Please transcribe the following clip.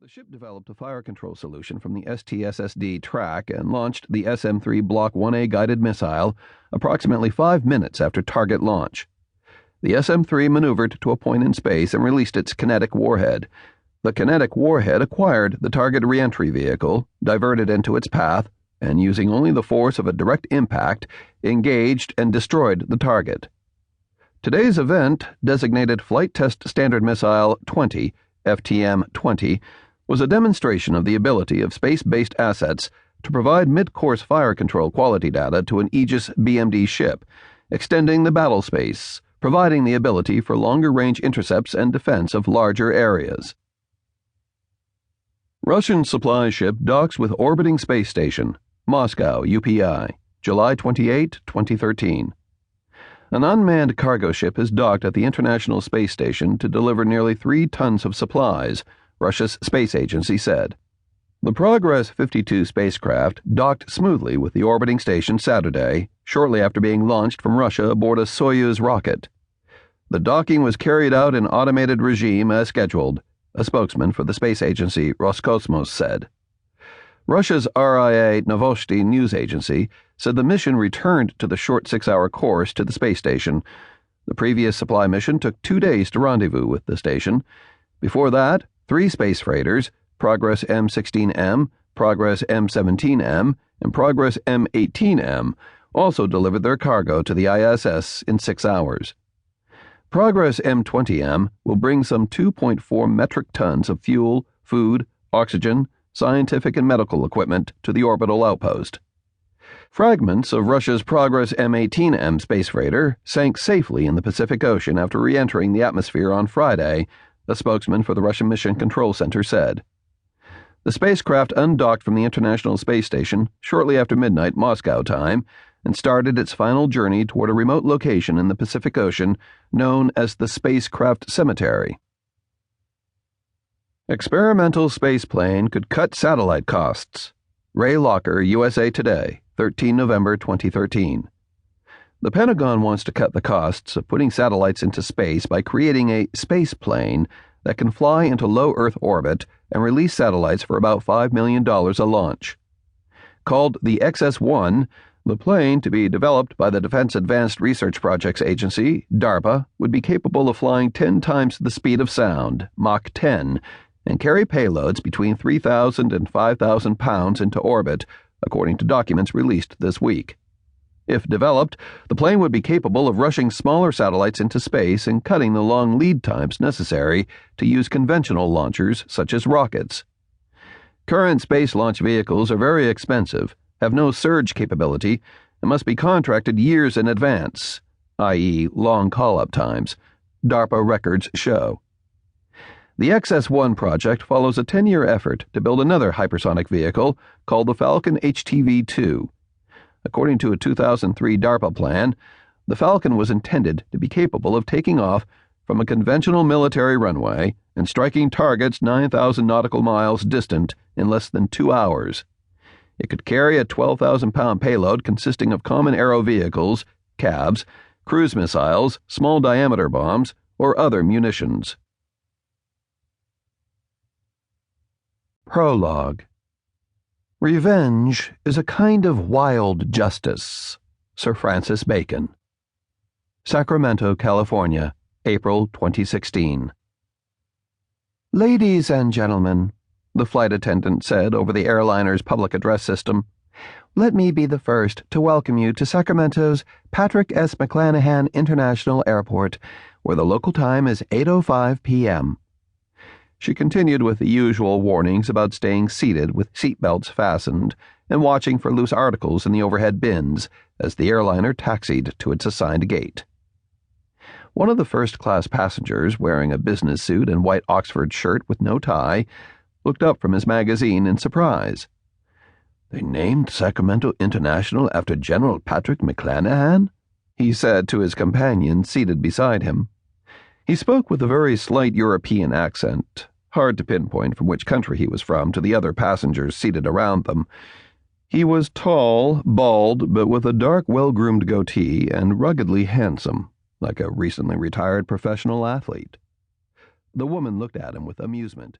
The ship developed a fire control solution from the STSSD track and launched the SM-3 Block 1A guided missile approximately 5 minutes after target launch. The SM-3 maneuvered to a point in space and released its kinetic warhead. The kinetic warhead acquired the target re-entry vehicle, diverted into its path, and using only the force of a direct impact, engaged and destroyed the target. Today's event, designated Flight Test Standard Missile 20, FTM-20, was a demonstration of the ability of space-based assets to provide mid-course fire control quality data to an Aegis BMD ship, extending the battle space, providing the ability for longer-range intercepts and defense of larger areas. Russian supply ship docks with orbiting space station, Moscow, UPI, July 28, 2013. An unmanned cargo ship is docked at the International Space Station to deliver nearly 3 tons of supplies, Russia's space agency said. The Progress 52 spacecraft docked smoothly with the orbiting station Saturday, shortly after being launched from Russia aboard a Soyuz rocket. The docking was carried out in automated regime as scheduled, a spokesman for the space agency Roscosmos said. Russia's RIA Novosti news agency said the mission returned to the short 6-hour course to the space station. The previous supply mission took 2 days to rendezvous with the station. Before that, 3 space freighters, Progress M16M, Progress M17M, and Progress M18M, also delivered their cargo to the ISS in 6 hours. Progress M20M will bring some 2.4 metric tons of fuel, food, oxygen, scientific and medical equipment to the orbital outpost. Fragments of Russia's Progress M18M space freighter sank safely in the Pacific Ocean after re-entering the atmosphere on Friday, a spokesman for the Russian Mission Control Center said. The spacecraft undocked from the International Space Station shortly after midnight Moscow time and started its final journey toward a remote location in the Pacific Ocean known as the Spacecraft Cemetery. Experimental spaceplane could cut satellite costs. Ray Locker, USA Today, 13 November 2013. The Pentagon wants to cut the costs of putting satellites into space by creating a spaceplane that can fly into low Earth orbit and release satellites for about $5 million a launch. Called the XS-1, the plane, to be developed by the Defense Advanced Research Projects Agency, DARPA, would be capable of flying 10 times the speed of sound, Mach 10, and carry payloads between 3,000 and 5,000 pounds into orbit, according to documents released this week. If developed, the plane would be capable of rushing smaller satellites into space and cutting the long lead times necessary to use conventional launchers such as rockets. Current space launch vehicles are very expensive, have no surge capability, and must be contracted years in advance, i.e., long call-up times, DARPA records show. The XS-1 project follows a 10-year effort to build another hypersonic vehicle called the Falcon HTV-2. According to a 2003 DARPA plan, the Falcon was intended to be capable of taking off from a conventional military runway and striking targets 9,000 nautical miles distant in less than 2 hours. It could carry a 12,000-pound payload consisting of common aero vehicles, cabs, cruise missiles, small-diameter bombs, or other munitions. Prologue. Revenge is a kind of wild justice. Sir Francis Bacon. Sacramento, California, April 2016. Ladies and gentlemen, the flight attendant said over the airliner's public address system, let me be the first to welcome you to Sacramento's Patrick S. McLanahan International Airport, where the local time is 8:05 p.m. She continued with the usual warnings about staying seated with seatbelts fastened and watching for loose articles in the overhead bins as the airliner taxied to its assigned gate. One of the first-class passengers, wearing a business suit and white Oxford shirt with no tie, looked up from his magazine in surprise. They named Sacramento International after General Patrick McLanahan? He said to his companion seated beside him. He spoke with a very slight European accent, hard to pinpoint from which country he was from to the other passengers seated around them. He was tall, bald, but with a dark, well-groomed goatee and ruggedly handsome, like a recently retired professional athlete. The woman looked at him with amusement.